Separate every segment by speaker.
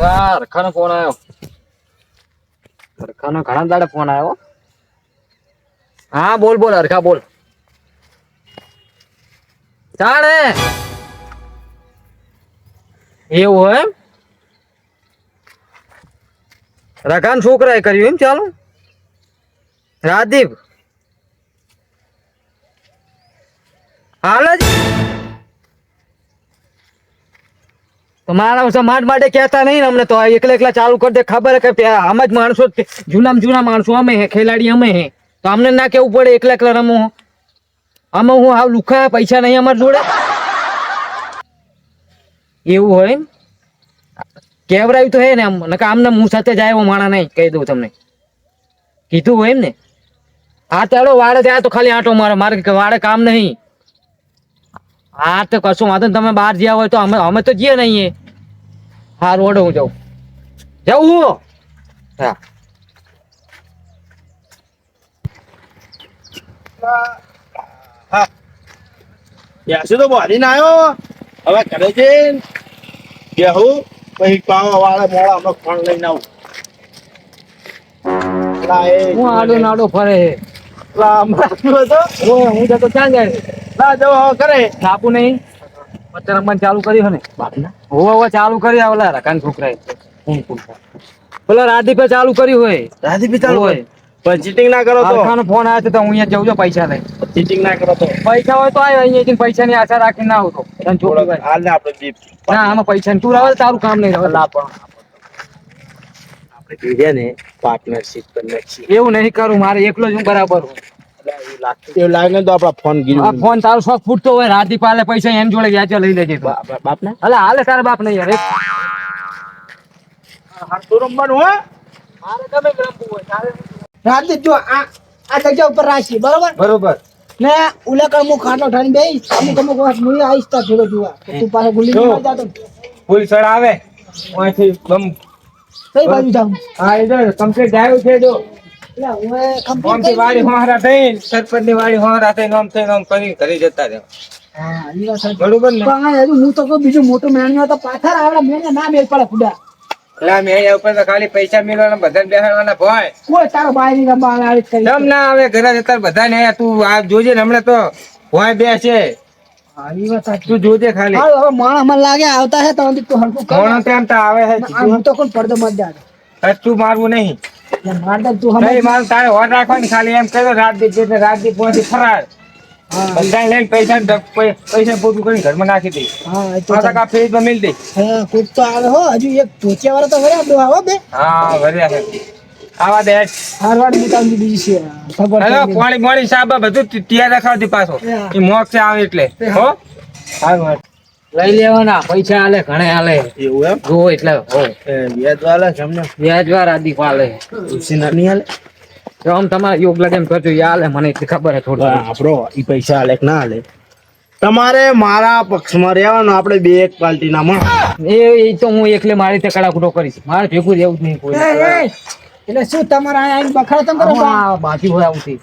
Speaker 1: રખાનો phone આવ્યો. રખાનો ઘણા દાડે ફોન આવ્યો. હા બોલ બોલ હરખા બોલ. ચાલે એવું હોય એમ. રખાન છોકરાએ કર્યું એમ. ચાલો રાજદીપ હાલ જ તમારા સમાજ માટે કહેતા નહીં ને અમને તો એકલા એકલા ચાલુ કરી દે. ખબર હે કે આમ જ માણસો જૂના માણસો અમે હે, ખેલાડી અમે હે, તો અમને ના કેવું પડે એકલા એકલા રમો. અમે હું હાવ લુખા, પૈસા નહીં અમારી જોડે. એવું હોય એમ. કેવરાયું તો હે ને આમ નકા આમને હું સાથે જાય એવો માણા નહીં, કહી દઉં તમને. કીધું હોય એમ ને. હા ચાલો વાડે ત્યાં તો ખાલી આંટો મારે વાડે કામ નહીં. હા તો કશું વાંધો ને. તમે બહાર જ્યાં હોય તો અમે તો જઈએ નહીં. હા રોડ હું જાઉં હું. હા
Speaker 2: બેસી તો બોલીને આવ્યો. હવે કરે છે બેહું પછી પાવા વાળા મોડા અમે ફોન લઈને આવું.
Speaker 1: હું આડો નાડો ફરે. હું જતો ક્યાં જાય
Speaker 2: ના જવો હવે કરે
Speaker 1: સાપુ નહીં. અત્યારે રમવાનું ચાલુ કર્યું ને બાપના. હોવા ચાલુ કરી ઓલા રકાન છોકરાએ. પેલા રાધીપે ચાલુ કર્યું હોય.
Speaker 2: રાજી ચાલુ હોય પણ ચીટિંગ ના કરો તો.
Speaker 1: રકાનો ફોન આવ્યો તો હું અહીંયા જઉં છું પૈસા લઈ.
Speaker 2: ચીટિંગ ના કરો તો
Speaker 1: પૈસા હોય તો આવ્યો અહીંયા પૈસાની આશા રાખીને ના આવતો.
Speaker 2: હાલ ને આપણે જીપ
Speaker 1: ના આમાં પૈસા તું આવે તારું કામ નહીં રહે.
Speaker 2: આપણે કીધે ને પાર્ટનરશિપ કરી નાખી.
Speaker 1: એવું નહીં કરું. મારે એકલો જ હું બરાબર હું.
Speaker 2: એવું લાગે તો આપડા ફોન ગીરું.
Speaker 1: આ ફોન તારો શોખ ફૂટતો હોય. રાધીપ આલે પૈસા એમ જોડે વ્યાજે લઈ લેજે.
Speaker 2: બાપ ને
Speaker 1: અલે હાલે તારા બાપ નહીં યાર.
Speaker 2: હાથું રમવાનું હો.
Speaker 1: મારે તમે રમવું હોય તારે.
Speaker 3: રાજદીપ જો આ જગ્યા ઉપર રાખી બરોબર
Speaker 1: બરોબર
Speaker 3: ને ઉલેકર હું ખાટલો ઠાણી બેહીશ. અમુક વાત હું આવીશ તા જોડે જોવા તું પાસે ગુલી ન જાતો.
Speaker 1: ફૂલ સડ આવે ઓયથી બમ
Speaker 3: કઈ બાજુ જાઉં?
Speaker 1: આ ઇધર કમ્પ્લીટ આવ્યું છે જો.
Speaker 3: એટલે હું
Speaker 1: ઓમથી
Speaker 3: કમ્પ્લીટ
Speaker 1: વાડી હોહરા થઈને સરપંચની વાડી હોહરા થઈને ઓમ થઈને ઓમ કરી ઘરે જતા રહે.
Speaker 3: હા ઈ વાત સાચી.
Speaker 1: બરોબર ને.
Speaker 3: પણ હજુ હું તો કોઈ બીજું મોટું મેણ્યો તો પાથર આવડે મેને ના મેલ પડે ખુદા.
Speaker 1: એટલે મેં અહીંયા ઉપર તો ખાલી પૈસા મેળવાના બધાને બેહાડવાના ભોય.
Speaker 3: કોઈ તારો બાય ની રંબા આવી કરી
Speaker 1: કેમ ના આવે ઘરે જતા બધાને. તું આ જોજે ને હમણાં તો ભોય બે છે.
Speaker 3: હા ઈ વાત સાચી.
Speaker 1: તું જોજે ખાલી.
Speaker 3: હાલો હવે માણસ મને લાગે આવતા છે તો તું હરખું કર.
Speaker 1: કોણ તેમ તો આવે છે.
Speaker 3: હું તો કોણ પડદો મત જા.
Speaker 1: તું મારવું નહીં.
Speaker 3: માર દે તું હમ.
Speaker 1: નહીં મારું તારે હોટ રાખવાની. ખાલી એમ કહ્યું રાજદીપ એટલે રાજદીપ પહોંચી ફરાર. બધા લઈને પૈસા પોતું કરીને ઘરમાં નાખી દે.
Speaker 3: હા એ તો
Speaker 1: 5 ટકા ફ્રીજમાં મિલ દે.
Speaker 3: હા કોક તો આવે હો. હજુ એક ધોતિયા વાળો તો વર્યા દો આવો બે.
Speaker 1: હા ભર્યા છે. આવા દે.
Speaker 3: હારવાડ મુકામની બીજી છે ખબર
Speaker 1: હેલો
Speaker 3: છે.
Speaker 1: પાણી સાબા બધું તૈયાર રખાવતી પાછો. એ મોક્ષ આવે એટલે હો. સારું લઈ લેવાના પૈસા હાલે ઘણે હાલે.
Speaker 2: એવું એમ
Speaker 1: જો એટલે હો
Speaker 2: વ્યાજ વાળા જમને
Speaker 1: વ્યાજવાર આદિ પાલે.
Speaker 2: ઉસીના નહીં હાલે.
Speaker 1: આમ તમારે યોગ લાગે એમ કરજો. યા હાલે મને એટલી ખબર હે થોડું.
Speaker 2: આપણો ઈ પૈસા હાલે કે ના હાલે તમારે મારા પક્ષમાં રહેવાનું. આપણે બે એક પાર્ટીના માં
Speaker 1: એ તો હું એકલે મારી રીતે કડાકુટો કરીશ. મારે ભેગું રહેવું જ નહીં કોઈ.
Speaker 3: એટલે શું તમારે અહીંયા આવીને બખાડો તમે કરો બા?
Speaker 1: બાકી હોય આવતી.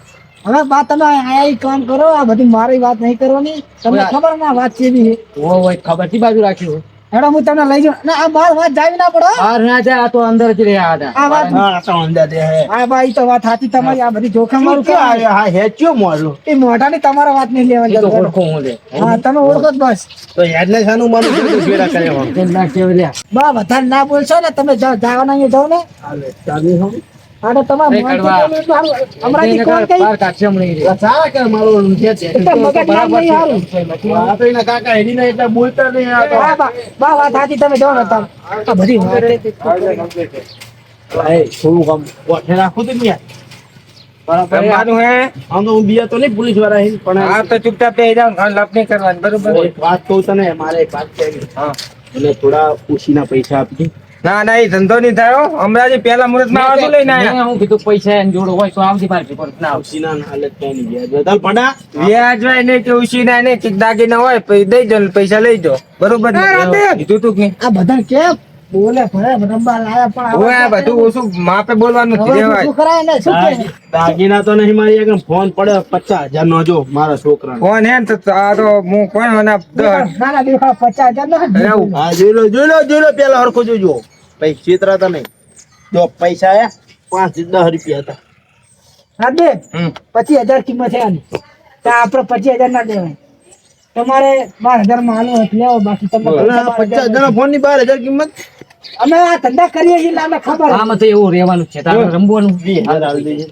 Speaker 3: હવે બા તમે અહીંયા ઈ કામ કરો. આ બધી મારી વાત નહીં કરવાની. તમને ખબર ના વાત કેવી છે.
Speaker 1: હોય ખબર થી બાજુ રાખ્યું.
Speaker 3: હેડો હું તમને લઈ જાઉં. ના આ બાર વાત જાવી ના પડો.
Speaker 1: બહાર ના જાય. આ તો અંદર જ રહ્યા હતા.
Speaker 3: આ વાત
Speaker 2: હા તો અંદાજે હે
Speaker 3: હા બા ઈ તો વાત સાચી તમારી. આ બધી જોખમ વાળું
Speaker 2: શું
Speaker 3: કામ.
Speaker 2: હા હેચ્યો મોડું
Speaker 3: એ મોઢાની તમારા વાત નહીં
Speaker 1: એ તો
Speaker 3: લેવાની.
Speaker 1: ઓળખો હું લે.
Speaker 3: હા તમે ઓળખો જ બસ.
Speaker 2: તો હેડ ને શાનું માનું કીધું ફેરા કરે હું
Speaker 1: કેટલા કેવલ્યા.
Speaker 3: બા વધારે ના બોલશો ને તમે જવાના અહીંયા જાઓ ને.
Speaker 2: હાલે ચાલી હું
Speaker 3: હા તો તમારે
Speaker 1: એ કરવા.
Speaker 3: હમણાંથી કોણ કઈ
Speaker 1: બહાર કાઢશે હમણાં એ.
Speaker 2: સારા કે મારો છે
Speaker 3: એટલે મગજ ના નહીં હારું.
Speaker 2: આ તો એના કાકા હેડીને એટલે બોલતા નહીં આ તો.
Speaker 3: હા બા વાત સાચી તમે જાઓ ને તમે. આ બધી વાત
Speaker 2: એ થોડું કામ ઓઠે રાખું તો નહીં બરાબર
Speaker 1: જમવાનું હે.
Speaker 2: આમ તો હું બિયા તો નહીં પોલીસ વાળા હે પણ
Speaker 1: હા તો ચૂપચાપ બેસી જાવ. ઘણ લપ નહીં કરવાની. બરોબર.
Speaker 2: એક વાત કહું તને મારે એક વાત છે
Speaker 1: હા.
Speaker 2: મને થોડા ઉછીના પૈસા આપી
Speaker 1: ના ના એ ધંધો નહીં થયો. હમણાં જે પહેલા મુહૂર્ત માં આવતું લઈને આયા. હું કીધું પૈસા એને જોડો હોય તો આવતી પાછી પણ ના આવશે.
Speaker 2: ઉછીના હાલત કઈ નહીં વ્યાજ વધારે પડા
Speaker 1: વ્યાજ હોય નહીં કે ઉછીના નહીં કે દાગીના હોય પછી દઈ દો ને પૈસા લઈ જાઓ. બરોબર ને? કીધું તું કે
Speaker 3: આ બધા કેમ બોલે ભલે રંબા લાયા પણ
Speaker 1: હવે આ બધું ઓછું માપે બોલવાનું જ
Speaker 3: હવે
Speaker 1: કહેવાય.
Speaker 3: શું કરાય ને શું કે
Speaker 2: દાગીના તો નહીં મારી આગળ ફોન પડે 50,000 નો જો મારા છોકરા
Speaker 1: કોણ હે ને તો આ તો હું કોણ અને
Speaker 3: ના ના દેખા 50,000 નો
Speaker 1: રહેવું.
Speaker 2: હા જોઈ લો પેલા હરખો જોજો પૈસા ચિતરાતા નહીં. જો પૈસા આયા 5 થી 10 રૂપિયા હતા.
Speaker 3: રાતે
Speaker 1: હમ
Speaker 3: 25,000 કિંમત છે આની. તો આપણે 25,000 ના દેવાય. તમારે 12,000 માં હાલો એટલે લેવો, બાકી તમે
Speaker 2: અને આ 50 જણા ફોન ની 12,000 કિંમત.
Speaker 3: અમે આ ધંધા કરીએ છીએ એટલે અમને ખબર
Speaker 1: આમાં તો એવું રહેવાનું જ છે તારે રમવાનું
Speaker 2: 20,000 આલી દેજે.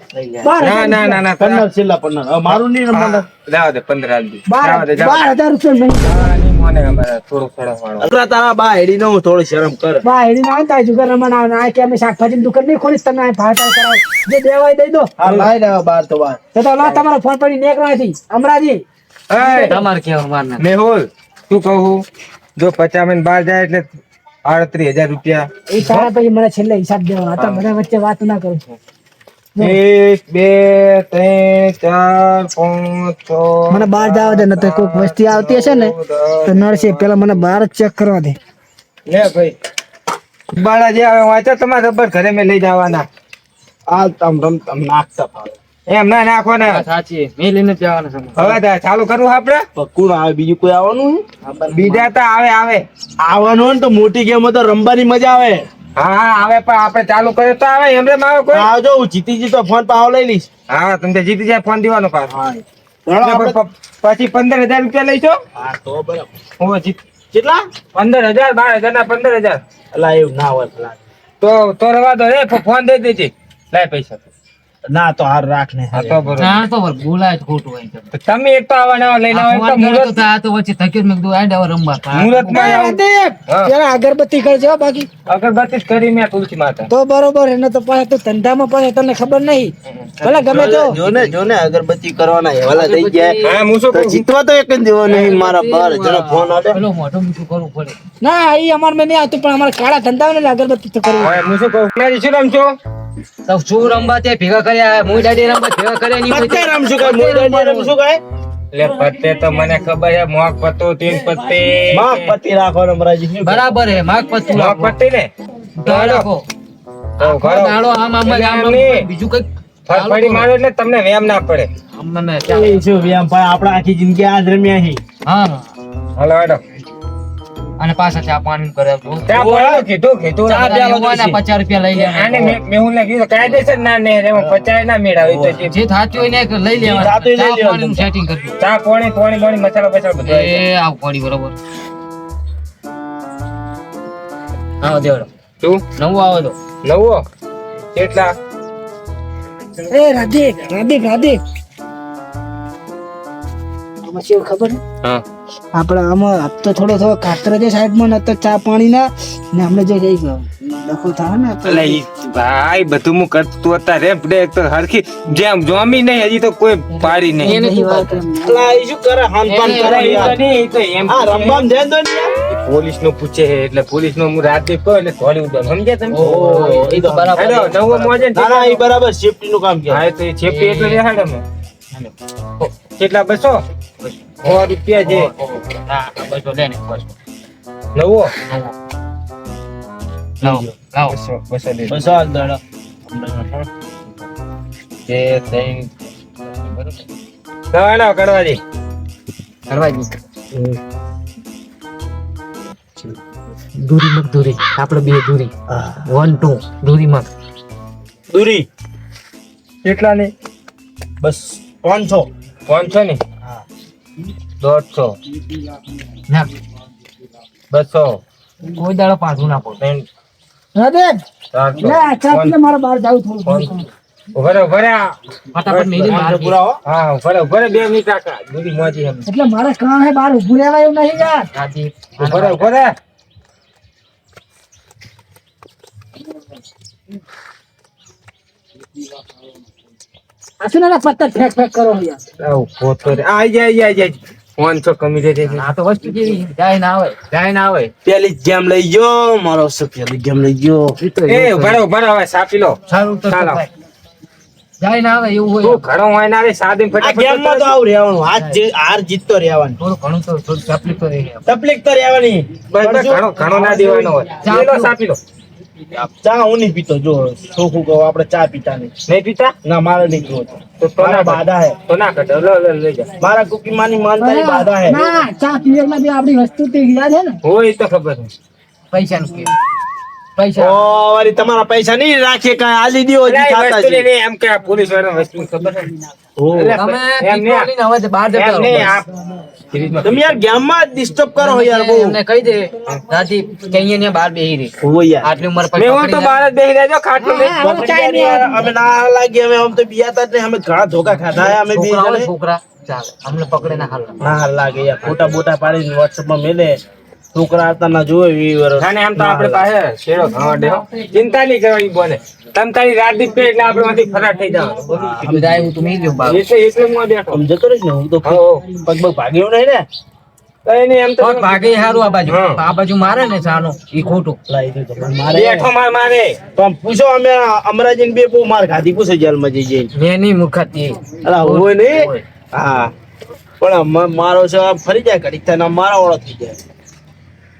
Speaker 3: 12,000
Speaker 4: ના
Speaker 2: પંદર છેલ્લા 15. હવે મારું નહીં રમવાનું.
Speaker 4: લેવા દે 15 આલી દે.
Speaker 3: 12,000 રૂપિયા નહીં.
Speaker 4: હા, નહીં મોને અમારે થોડું વાળો.
Speaker 2: અગરા તારા બા હેડી નો થોડી શરમ કર.
Speaker 3: બા હેડી ના આવતા જુગાર રમવા ના આ કે અમે શાકભાજીની દુકાન નહીં ખોલી, તમે આ ભાડા કરાવો, જે દેવાય દઈ દો.
Speaker 2: આ લાઈ લેવા બાર તો બાર.
Speaker 3: તો લા તમારો ફોન પડી નીકળો નથી અમરાજી.
Speaker 4: એય,
Speaker 1: તમારે કેવું મારના
Speaker 4: મેહુલ શું કહું, જો 50 માં 12 જાય એટલે 38,000 રૂપિયા.
Speaker 3: એ તારા પછી મને છેલ્લે હિસાબ દેવાનો હતા, બધા વચ્ચે વાત ના કરું.
Speaker 4: 1 2 3 4 5 6
Speaker 3: મને બહાર જવા દે, નતર કોઈક વસ્તી આવતી હશે ને તો નડશે. પેલા મને બહાર જ ચેક કરવા દે.
Speaker 4: લે ભાઈ બાળા જે આવે વાંચો તમારે રબર ઘરે મેં લઈ જવાના.
Speaker 2: આ તમ રમ તમ નાખતા ફાવે.
Speaker 4: એમ ના નાખો ને.
Speaker 1: સાચી મેં લઈને જ જવાના છે
Speaker 4: હવે તો ચાલુ કરવું આપડે.
Speaker 2: પક્કું આવે બીજું કોઈ આવવાનું હે?
Speaker 4: બીજા તો આવે.
Speaker 2: આવવાનું હોય ને તો મોટી ગેમ તો રમવાની મજા આવે.
Speaker 4: હા આવે પણ આપણે ચાલુ કરે તો આવે એમ રેમ આવે કોઈ.
Speaker 2: આવજો હું જીતી તો ફોન પાવ લઈ લઈશ.
Speaker 4: હા તમે જીતી જાય ફોન દેવાનો પાછો.
Speaker 2: હા
Speaker 4: પછી 15,000 રૂપિયા લઈશો.
Speaker 2: હા તો બરાબર.
Speaker 4: હું જીત
Speaker 2: કેટલા?
Speaker 4: 15,000 12,000 ના 15,000.
Speaker 2: અલા એવું ના હોય પેલા.
Speaker 4: તો રવા દો રે ફોન દઈ દેજે. લાય પૈસા.
Speaker 2: ના તો હાર રાખ ને.
Speaker 4: હા તો બરોબર.
Speaker 1: ના તો બોલાય જ ખોટું હોય તો.
Speaker 4: તો તમે એક તો આવવાના લઈને આવો, એક તો મુહૂર્ત
Speaker 1: આ તો વચ્ચે થક્યો મેં કીધું આડે હવે રમવા
Speaker 4: મુહૂર્તમાં આવો. હા.
Speaker 3: પેલા અગરબત્તી કરજો બાકી
Speaker 4: અગરબત્તી જ કરી મેં તુલસી માતા.
Speaker 3: તો બરોબર. એને તો પાછા તો ધંધામાં પાછા તને ખબર નહીં. ભલે ગમે તો
Speaker 2: જો ને અગરબત્તી કરવાના એવાલા થઈ ગયા.
Speaker 4: હા હું શું
Speaker 2: તો
Speaker 4: કહું
Speaker 2: જીતવા તો એક જ દેવો નહીં. મારા 12 ફોન આવે.
Speaker 1: પેલો મોઢું મીઠું કરવું પડે.
Speaker 3: ના એ અમાર મેં નહીં આવતું, પણ અમારે કાળા ધંધા ને અગરબત્તી તો કરવું.
Speaker 4: હવે હું શું કહું ક્યારે શું રમશો.
Speaker 1: તો શું રમવા તે ભેગા કર્યા મુઈ દાડી રમવા ભેગા કર્યા નહીં
Speaker 2: પત્તે રમશું કાંઈ, મોઢાડી રમશું કાંઈ?
Speaker 4: એટલે પત્તે તો મને ખબર છે મોક પત્તો તીન પત્તે
Speaker 2: માગ પત્તી રાખો ને અમરાજી.
Speaker 1: બરાબર હે માગ પત્તું
Speaker 4: મોક
Speaker 1: રાખો.
Speaker 4: પત્તી ને
Speaker 1: તો રાખો.
Speaker 4: તો ઘણો
Speaker 1: દાડો આમ આમ જ આમ આમ
Speaker 4: નહીં.
Speaker 1: બીજું કઈ
Speaker 4: ફટફડી મારો એટલે તમને વેમ ના પડે.
Speaker 1: અમને ને ચાલે.
Speaker 2: એ શું વ્યામ ભાઈ, આપણે આખી જિંદગી આ જ રમ્યા હી.
Speaker 1: હા
Speaker 4: હાલો હેડો.
Speaker 1: અને પાછા ચા પાણી કરે તો
Speaker 4: ત્યાં બોલો કીધું
Speaker 1: ચા
Speaker 4: ચા
Speaker 1: પીવાના 50 રૂપિયા લઈ
Speaker 4: આને
Speaker 1: લેવાના.
Speaker 4: મેં હું કીધું કાયદેસર ના ને એમાં 50 ના મેળાવે તો જે
Speaker 1: જે થાતું હોય ને એ લઈ લેવાના.
Speaker 2: થાતું હોય લઈ
Speaker 1: ચા
Speaker 2: લેવાનું.
Speaker 1: પાણીનું setting કરજો.
Speaker 4: ચા પાણી મસાલો બધું આવી જાય.
Speaker 1: એ આવ પાણી બરોબર. આવો દેવડો
Speaker 4: શું
Speaker 1: નવું આવો તો
Speaker 4: નવો કેટલા
Speaker 3: એ રાધે રાધે આમાં શું ખબર છે?
Speaker 4: હા
Speaker 3: આપણે આમાં હપ્તો થોડો કાતર છે સાઈડમાં, ન તો ચા પાણી ના ને અમને જો જઈ ગયો લખો થાય ને તો
Speaker 4: એટલે ઈ ભાઈ બધું હું કરતું હતા રે બ્રેક તો હરખી જેમ જોમી નહીં હજી તો કોઈ પાડી નહીં.
Speaker 1: એને શું વાત
Speaker 2: અલા, એ શું કરે? હાનપાન કરે
Speaker 4: ઈ તો
Speaker 2: યાર.
Speaker 4: નહીં, ઈ તો એમ
Speaker 2: આ રમવામાં ધ્યાન દો ને યાર.
Speaker 4: પોલીસ નું પૂછે છે એટલે પોલીસ નું હું રાતે કહું એટલે થોડી ઉડો સમજ્યા તમે.
Speaker 2: ઓહો,
Speaker 1: એ તો બરાબર.
Speaker 4: હેડો, નવો મોજે ને
Speaker 2: ના ના, એ બરાબર સેફટી નું કામ કે.
Speaker 4: હા તો એ છેપી એટલે બેહાડે અમે. કેટલા 200 રૂપિયા છે
Speaker 1: હા બસો લે ને બસો.
Speaker 4: નવો
Speaker 1: લાવો લાવો.
Speaker 4: 200 દે.
Speaker 2: બસ હાલ દાડા.
Speaker 4: બે ત્રણ બરોબર કરવા દે.
Speaker 1: કરવા જ દૂરી મત દૂરી આપણે બે દૂરી 1 2 દૂરી મત
Speaker 2: દૂરી
Speaker 4: કેટલા ને
Speaker 2: બસ 500.
Speaker 4: 500 ને
Speaker 2: હા.
Speaker 4: 150
Speaker 1: ના
Speaker 4: 200
Speaker 1: કોઈ દાડો પાછું ના પડે.
Speaker 3: રાધે
Speaker 4: 400
Speaker 3: લે આ ચા પીને મારે બહાર જાવું થોડું.
Speaker 4: ઉભરે
Speaker 1: ફટાફટ મેલી
Speaker 2: હાલ
Speaker 1: મારે
Speaker 2: પૂરા હો.
Speaker 4: હા ઉભરે 2 મિનિટ કાકા દૂધી મોજી એમ
Speaker 3: એટલે મારે કામ હે બહાર ઊભું રહેવાય એવું નહીં યાર.
Speaker 1: રાજી
Speaker 4: ઉભરે
Speaker 3: આ શું ના પત્તર ફેંક કરો યાર.
Speaker 4: આવ પોતો રે આઈ જાય 500 કમી દે દે.
Speaker 1: આ તો વસ્તુ જેવી જાય ના આવે
Speaker 2: પેલી જ ગેમ લઈ ગયો મારો પેલી ગેમ લઈ ગયો.
Speaker 4: એ ઉભરે હવે સાપી લો.
Speaker 1: સારું તો
Speaker 4: ચાલો.
Speaker 1: જાય ના આવે એવું
Speaker 4: તું
Speaker 1: હોય
Speaker 4: ઘણો હોય ના રે સાદી
Speaker 2: આ ગેમ માં તો આવું રહેવાનું. હાર જીતતો રહેવાનું.
Speaker 1: થોડું ઘણું તો થોડું તકલીફ તો રહી જાય.
Speaker 2: તકલીફ તો રહેવાની.
Speaker 4: બસ ઘણો ના દેવાનો હોય. લે લો સાપી લો.
Speaker 2: ચા હું નહીં પીતો. જો ચોખ્ખું કહું, આપણે ચા પીતા નહીં.
Speaker 4: નહીં પીતા
Speaker 2: ના મારે નહીં પીવો.
Speaker 4: તો
Speaker 2: મારા
Speaker 4: ના
Speaker 2: બાધા હે.
Speaker 4: તો ના કઢ લઈ જા.
Speaker 2: મારા કુકી માની માનતા બાધા હે.
Speaker 3: ના ચા પીવામાં બી આપણી વસ્તુ તે ગયા છે ને.
Speaker 4: હોય તો ખબર છે.
Speaker 1: પૈસા નું પૈસા
Speaker 2: ઓ વળી તમારા પૈસા નહીં રાખીએ કાંઈ આલી દ્યો હજી
Speaker 4: એટલે
Speaker 2: ખાતા
Speaker 4: વસ્તુની
Speaker 2: છે.
Speaker 4: નહીં, એમ કે આ પોલીસ વાળા વસ્તુની ખબર છે.
Speaker 2: ઓહ.
Speaker 4: એટલે
Speaker 1: તમે
Speaker 4: એમ
Speaker 1: ટીકો
Speaker 4: નહીં,
Speaker 1: લઈને હવે બહાર જતા
Speaker 4: એમ
Speaker 1: રહો
Speaker 4: નહીં,
Speaker 1: બસ.
Speaker 4: આ સિરીઝમાં
Speaker 2: તમે યાર ગામમાં જ ડિસ્ટર્બ કરો છો યાર બહુ.
Speaker 1: એમને કહી દે દાદી કે અહીંયા ને બહાર બેહી રહી
Speaker 2: ઓહો યાર.
Speaker 1: આટલી ઉંમર
Speaker 4: મેં હું તો બહાર જ બેસી રહેજો, ખાટલું લઈને.
Speaker 2: પકડી યાર, અમે ના લાગીએ, અમે તો બિયાતા જ નહીં, અમે ઘણા ધોકા ખાધા હે, અમે બે
Speaker 1: છોકરા હોય
Speaker 2: જણે.
Speaker 1: છોકરા ચાલે અમને પકડે ના હાલ
Speaker 2: ના હાલ લાગે યાર, ફોટા બોટા પાડીને વોટ્સએપમાં મેલે, છોકરા હતા ના જોવે 20 વર્ષ.
Speaker 4: અને એમ તો આપણે પાસે શેરો ખાવા દે હો. ચિંતા નહીં કરવાની બોને. તમ તારી રાત દી પે એટલે આપણે માંથી ફરાર થઈ જવાનું.
Speaker 1: જાય હું તો નહીં જોઉં બાપ
Speaker 4: એટલે હું આ બેઠો.
Speaker 2: આમ જતો રહીશ ને, હું તો
Speaker 4: હો.
Speaker 2: પગ પગ ભાગ્યો નહીં ને.
Speaker 4: તો એને એમ તો
Speaker 1: પગ ભાગે હારું આ બાજુ
Speaker 4: હા.
Speaker 1: આ બાજુ મારે ને સાનો ઈ ખોટું
Speaker 2: લાઈ દીધો પણ મારે
Speaker 4: બેઠો માર મારે.
Speaker 2: તો આમ પૂછો, અમે અમરાજીને બે બહુ માર ખાધી, પૂછો જેલમાં જઈ જઈને.
Speaker 1: મેં નહીં મુખાતી
Speaker 2: અલા હોય નહીં.
Speaker 1: હોય.
Speaker 2: હા પણ મારો છે ફરી જાય ઘડીક થાય ને મારા વાળો થઈ જાય,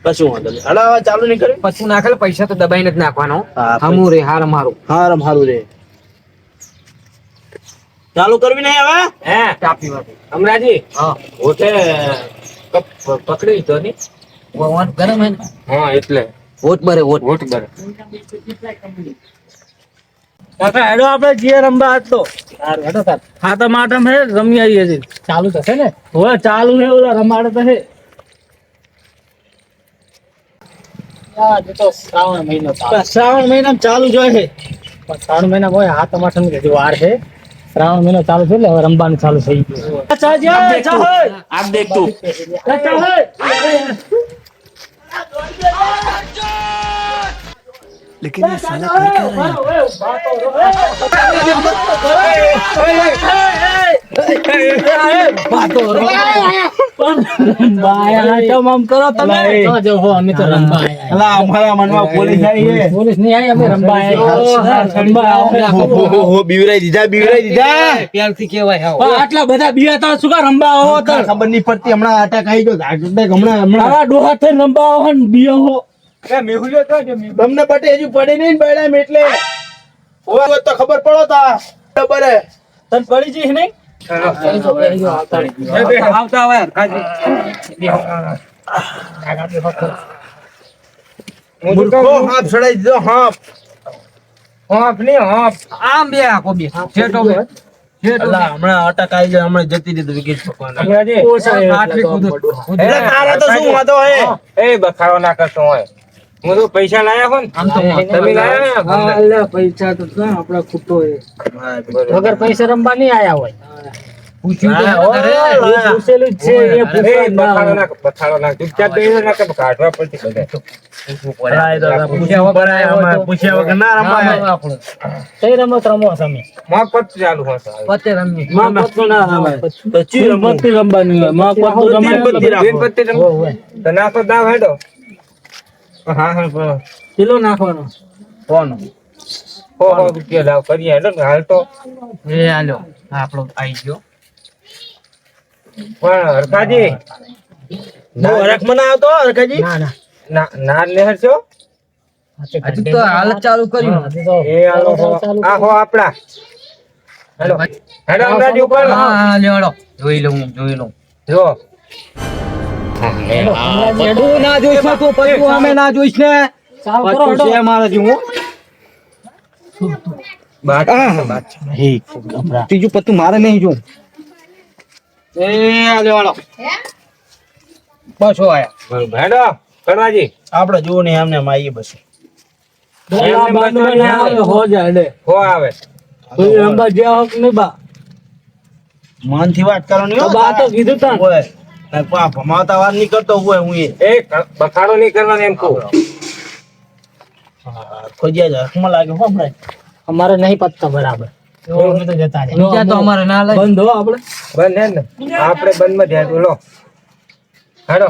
Speaker 2: કશું વાંધો નહીં. હલા હવે ચાલુ નહીં કર્યું.
Speaker 1: પછી નાખેલ પૈસા તો દબાઈને જ નાખવાનો
Speaker 2: હા,
Speaker 1: હમું રે હાર મારું
Speaker 2: હારમ હારું રે. ચાલુ કરવી નહીં હવે.
Speaker 4: હે
Speaker 1: ચા પીવા
Speaker 4: અમરાજી
Speaker 1: હા
Speaker 4: ઓટે પકડી તો નહીં.
Speaker 1: વવાન ગરમ હે ને
Speaker 4: હા એટલે
Speaker 1: ઓટ બરે ઓટ
Speaker 4: વોટ બર.
Speaker 3: કાકા હેડો આપણે જીએ રમવા આજ તો
Speaker 1: હેડો તાર
Speaker 3: ખાતા માટમ હે રમી આવીએ છે.
Speaker 1: ચાલુ થશે ને
Speaker 3: હવે ચાલુ છે ઓલા રમાડે તો હે. શ્રાવણ મહિનામાં ચાલુ જ હોય છે.
Speaker 1: શ્રાવણ મહિના હોય હાથ ટમાટર ની હજી વાર છે શ્રાવણ મહિનો ચાલુ છે એટલે હવે રમવાનું ચાલુ થઈ ગયું
Speaker 2: આપ દેખ તું.
Speaker 1: અમે તો રમવા આયા.
Speaker 2: અલા અમારા મનમાં પોલીસ આવી છે.
Speaker 1: પોલીસ નહીં આવી અમે રમવા આયા.
Speaker 2: ઓહો, બીવરાઈ દીધા.
Speaker 1: પ્યારથી કહેવાય હાવ.
Speaker 3: આટલા બધા બીયા શું કા રંબા હો
Speaker 2: ખબર નહીં પડતી, હમણાં અટક આવી ગયો. હમણાં
Speaker 3: આવા ડોહા થઈ રંબા હો ને બીયા હો.
Speaker 4: એ મેહુલ્યો તો જો મેહુલ્યો.
Speaker 2: તમને બટે હજુ પડે નહીં ને બૈડામ એટલે હોય તો ખબર પડો તા ખબર હે.
Speaker 3: તને પડી જઈશ નહીં
Speaker 4: એ બે આવતા હોય કાજી. હું તો
Speaker 2: મૂર્ખો,
Speaker 4: કહું,
Speaker 2: હાથ ચડાઈ દીધો, હાથ.
Speaker 4: હોંપ નહીં, હોંપ.
Speaker 1: આમ બે આખો બે છેટો બે છેટો બે.
Speaker 2: અલા, હમણાં અટક આવી જાય, હમણાં જતી રહી તો વિકેટ પકવાના.
Speaker 4: અમરાજી,
Speaker 1: આટલી કૂદો.
Speaker 2: એટલે તારે તો શું વાંધો હે?
Speaker 4: એ બખાડો ના કરતો હોય. હું તો પૈસા લાયા હો ને.
Speaker 1: આમ તો
Speaker 4: તમે લાયા ને?
Speaker 3: પૈસા તો આપડા ખૂટો
Speaker 4: બરોબર.
Speaker 3: વગર પૈસા રમવા નહીં આયા હોય
Speaker 1: પૂછ્યું તો
Speaker 2: હા,
Speaker 1: નતા રે.
Speaker 2: ઓ,
Speaker 3: એ પૂછેલું જ છે એ
Speaker 4: એ
Speaker 3: પૂછવા
Speaker 4: બખાડો
Speaker 3: ના
Speaker 4: બખાડો ના ચૂપચાપ બેસી ના કે કાઢવા પડતી બધા.
Speaker 2: અલા, એ તો પૂછ્યા વગર આયા, અમારે પૂછ્યા વગર ના રમાય.
Speaker 1: આપણું.
Speaker 3: કઈ રમત રમો તમે
Speaker 4: મોક પત ચાલુ હોય સાહેબ.
Speaker 1: પતે રમીએ.
Speaker 3: ના રમાય
Speaker 2: તો ચી રમવું?
Speaker 3: પત્તી રમવાની હોય માં પત્તું
Speaker 2: તીન
Speaker 3: રમાય
Speaker 2: પત્તી રાખો.
Speaker 4: બેન પત્તી રમો. તો નાખો દાવ હેડો. હા હા બરો.
Speaker 3: કિલો નાખવાનો
Speaker 2: કોનો?
Speaker 4: હો રૂપિયા દાવ કરીએ હેડો ને હાલ તો.
Speaker 1: એ હાલો આપણો આઈ ગયો.
Speaker 4: પણ હરખાજી
Speaker 2: બહુ હરખ મને આવતો હરખાજી.
Speaker 4: ના લેહર છો.
Speaker 1: હજુ તો હાલ જ ચાલુ કર્યું.
Speaker 4: એ હાલો હો. આ હો આપડા. હેડો હેડો અમરાજી ઉપર.
Speaker 1: હા હા લેવડો જોઈ લઉં
Speaker 4: જો
Speaker 1: તું ના જોઈશ ને તો પછી અમે ના જોઈશ ને
Speaker 3: ચાલુ કરો
Speaker 1: પછી છે મારા જેવું. ત્રીજું પત્તું મારે નહીં જોઉં. એ આ લેવાડો બસ હો આયા.
Speaker 4: બરોબર હેડો કરવાજી.
Speaker 2: આપડે જોવું નહીં, એમને એમ આવીએ બસ.
Speaker 3: ડોલા બાંધવા ના આવે હો જાય લે
Speaker 4: હો આવે.
Speaker 3: કોઈ રમવા જ્યાં હોક નહીં બા
Speaker 2: મન થી વાત કરવાની હો.
Speaker 3: તો બા તો કીધું તા
Speaker 2: હોય. તાર પા ભમાવતા વાત નહીં કરતો હોય હું એ.
Speaker 4: એ બખાડો નહીં કરવાનો એમ કહું.
Speaker 2: ખોજ્યા જાય, હકમાં લાગે હો હમણાં.
Speaker 3: અમારે નહીં પત્તા બરાબર અમે તો જતા રહ્યા
Speaker 1: બીજા તો અમારે ના લઈ.
Speaker 3: બંધ હો આપણે
Speaker 4: બંધ હે ને આપણે બંધ માં ધ્યાન લો. હેડો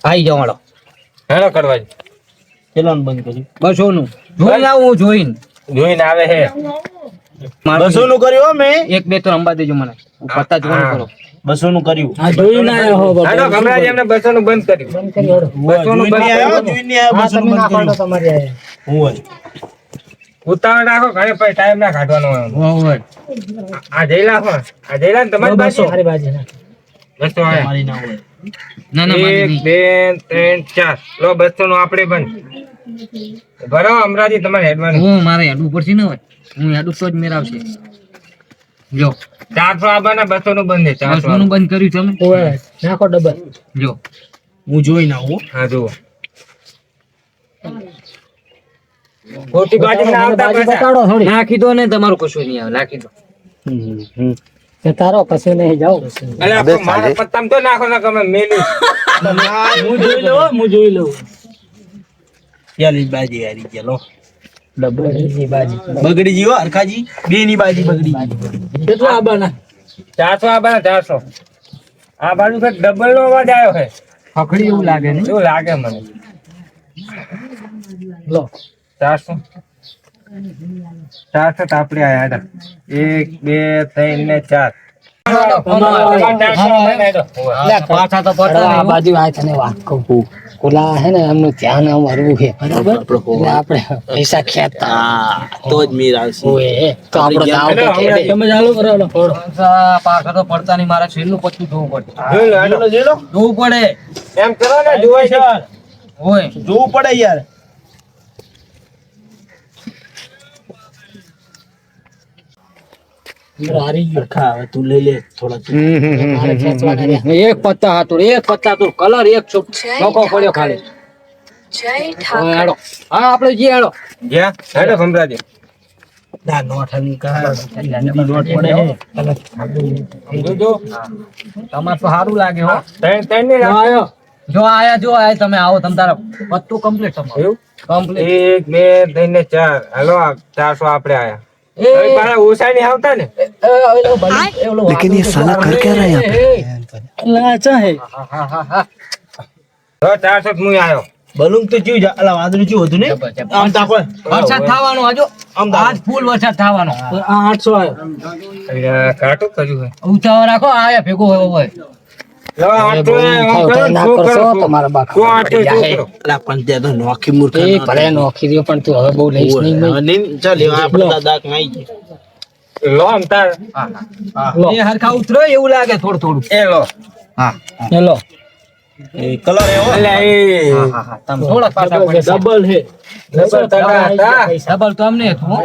Speaker 1: આઈ જવાડો
Speaker 4: હેડો કરવાજી.
Speaker 2: ચેલો બંધ કર્યું.
Speaker 1: બસો નું જોઈને આવું જોઈને.
Speaker 4: જોઈને આવે હે.
Speaker 2: બસો નું કર્યું હો મેં.
Speaker 1: એક બે તો રંબા દેજો મને પત્તા જ બંધ કરો.
Speaker 2: 200 નું કર્યું.
Speaker 3: આ જોઈને આયા હો બાબા
Speaker 4: હેડો ગમરાજી એમને 200 નું બંધ કર્યું. 200 નું બંધ કર્યું.
Speaker 2: જોઈને આવ્યો, 200 નું બંધ કર્યું.
Speaker 3: તમારી આયા
Speaker 2: હોય.
Speaker 4: ઉતાવળ રાખો ઘરે પછી ટાઈમ ના કાઢવાનો હોય. આ જઈલા હો. આ જઈલા ને તમારી પાસે
Speaker 3: મારી બાજુ ના
Speaker 4: 200 આયા.
Speaker 2: મારી ના હોય.
Speaker 1: ના ના મારી
Speaker 4: 1
Speaker 1: નહીં.
Speaker 4: 2 3 4 લો 200 નું આપણે બંધ ભરો અમરાજી તમારે હેડવાનું
Speaker 1: હું મારે હેડવું પડશે ને હવે. હું હેડું તો જ મેર આવશે. જો
Speaker 4: 400 આવવાના 200 નું બંધ છે 400
Speaker 1: બસનું બંધ કર્યું તમે.
Speaker 3: નાખો ડબલ.
Speaker 1: જો
Speaker 2: હું જોઈ ના આવું
Speaker 4: હા જુઓ ખોટી બાજી ના આવતા
Speaker 3: બાજી
Speaker 4: પાછા.
Speaker 3: બતાડો થોડી.
Speaker 1: નાખી દો ને તમારું કશું નહીં આવે. નાખી દો.
Speaker 3: તે તારો કશું નહીં જાઓ.
Speaker 4: અરે આ મારા પત્તામાં તો નાખો ના ગમે મેલી
Speaker 3: હું જોઈ લઉં.
Speaker 2: યાલી બાજી હારી ગયા લો
Speaker 3: ડબલ ની બાજી.
Speaker 2: બગડી જીવો હરખાજી બે ની બાજી બગડી
Speaker 3: કેટલા આબાના?
Speaker 4: 400 આવવાના 400 આ બાજુ કઈક ડબલ નો અવાજ આવ્યો છે
Speaker 1: ખખડી એવું લાગે ને.
Speaker 4: એવું લાગે મને
Speaker 3: લો
Speaker 4: 400 400 તાપડી આયા હતા 1 2 3 ને 4
Speaker 1: પાછા તો પડતા
Speaker 3: આ
Speaker 1: નહીં.
Speaker 3: બાજુ આ તને વાત કહું. ઓલા હે ને એમનું ધ્યાન આમ હરવું છે બરાબર. એટલે આપણે પૈસા ખેંચતા
Speaker 2: તો જ મીર આવશે
Speaker 3: ઓય તો આપણો દાવ તો ખેડે. તમે ચાલુ કરો લો.
Speaker 1: પાછા તો પડતા નહીં. મારે છેલ્લું પત્તું જોવું પડે.
Speaker 4: જોઈ લો, હેડો.
Speaker 1: જોવું પડે.
Speaker 4: એમ કરો ને જોવાય છે
Speaker 1: હોય
Speaker 2: જોવું પડે યાર
Speaker 3: હારી ગયો.
Speaker 2: હવે તું લઈ લે થોડા
Speaker 3: મારે ખેંચવાના રહ્યા.
Speaker 1: એક પત્તા હાથુર કલર એક ચોખ્ખો પડ્યો ખાલી. હવે હેડો. હા આપણે જે હેડો.
Speaker 4: જ્યાં હેડો ભમરાજી
Speaker 2: ના નોટ હમી કા નોટ પડે
Speaker 4: સમજો
Speaker 1: તમારે તો સારું લાગે હો.
Speaker 4: ત્રણ ની રાખો.
Speaker 1: જો આયા તમે આવો તમ તારા પત્તું કમ્પ્લીટ તમારું
Speaker 4: એવું
Speaker 1: કમ્પ્લીટ.
Speaker 4: 1 2 3 ને 4 હાલો આ 400 આપણે આયા હવે પાછા ઓછા નહીં આવતા ને
Speaker 1: लेकिन ये साला कर क्या रहा है यहाँ
Speaker 3: લાચા હે.
Speaker 4: તો 400 હું આવ્યો
Speaker 2: બલૂન તો જીવ જા અલા વાદળું જીવ હતું ને આમ તાકો
Speaker 1: વરસાદ થવાનો હજુ
Speaker 2: આમ તાકો
Speaker 1: આજ ફૂલ વરસાદ થવાનો.
Speaker 3: આ 800 આવ્યો.
Speaker 4: કાટું કર્યું છે
Speaker 1: ઉતાવળ રાખો આયા ભેગો હોય.
Speaker 4: લો, આટલું એ આમ કરો ને,
Speaker 3: ના
Speaker 4: શું
Speaker 3: કરશો
Speaker 4: કરો?
Speaker 3: તો મારા બા
Speaker 4: શું આટલું શું કરો?
Speaker 2: અલા પણ ત્યાં તો નોખી મૂર્ખ
Speaker 3: એ ભલે નોખી દ્યો પણ તું હવે બહુ લઈશ નહીં ભાઈ.
Speaker 2: ચાલ આપણે દાદા કઈ જાય
Speaker 4: લો આમ તાર
Speaker 1: એ હરખા ઉતરો એવું લાગે થોડું.
Speaker 4: એ લો
Speaker 1: હા
Speaker 3: હેલો
Speaker 2: એ કલર એવો
Speaker 4: અલ્યા એ
Speaker 1: તમે થોડાક પાછા પડે.
Speaker 3: ડબલ હે.
Speaker 4: ડબલ ટકા હતા.
Speaker 1: ડબલ તો અમને હતું હો.